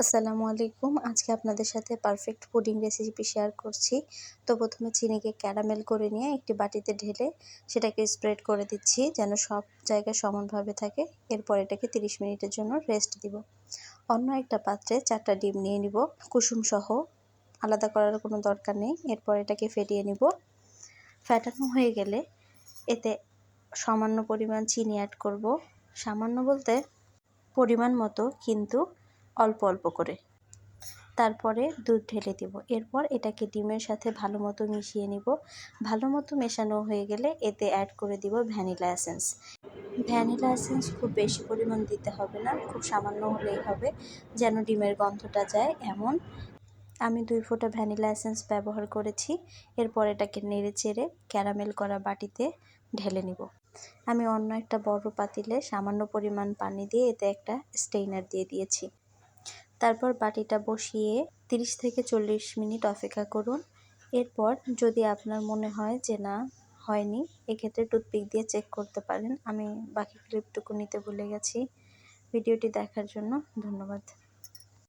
আসসালামু আলাইকুম। আজকে আপনাদের সাথে পারফেক্ট পুডিং রেসিপি শেয়ার করছি। তো প্রথমে চিনিকে ক্যারামেল করে নিয়ে একটি বাটিতে ঢেলে সেটাকে স্প্রেড করে দিচ্ছি যেন সব জায়গায় সমানভাবে থাকে। এরপর এটাকে 30 মিনিটের জন্য রেস্ট দিব। অন্য একটা পাত্রে 4টা ডিম নিয়ে নিব কুসুম সহ, আলাদা করার কোনো দরকার নেই। এরপর এটাকে ফেটিয়ে নিব। ফেটানো হয়ে গেলে এতে সামান্য পরিমাণ চিনি অ্যাড করব। সামান্য বলতে পরিমাণ মতো, কিন্তু অল্প অল্প করে। তারপরে দুধ ঢেলে দিব। এরপর এটাকে ডিমের সাথে ভালো মতো মিশিয়ে নিব। ভালো মতো মেশানো হয়ে গেলে এতে অ্যাড করে দিব ভ্যানিলা এসেন্স। ভ্যানিলা এসেন্স খুব বেশি পরিমাণ দিতে হবে না, খুব সামান্য হলেই হবে, যেন ডিমের গন্ধটা যায় এমন। আমি 2 ফোঁটা ভ্যানিলা এসেন্স ব্যবহার করেছি। এরপর এটাকে নেড়ে চেড়ে ক্যারামেল করা বাটিতে ঢেলে নিব। আমি অন্য একটা বড় পাতিলে সামান্য পরিমাণ পানি দিয়ে এতে একটা স্টেইনার দিয়ে দিয়েছি। তারপর বাটিটা বসিয়ে 30 থেকে 40 মিনিট অপেক্ষা করুন। এরপর যদি আপনার মনে হয় যে না হয়নি, এক্ষেত্রে টুথপিক দিয়ে চেক করতে পারেন। আমি বাকি ক্লিপটুকু নিতে ভুলে গেছি। ভিডিওটি দেখার জন্য ধন্যবাদ।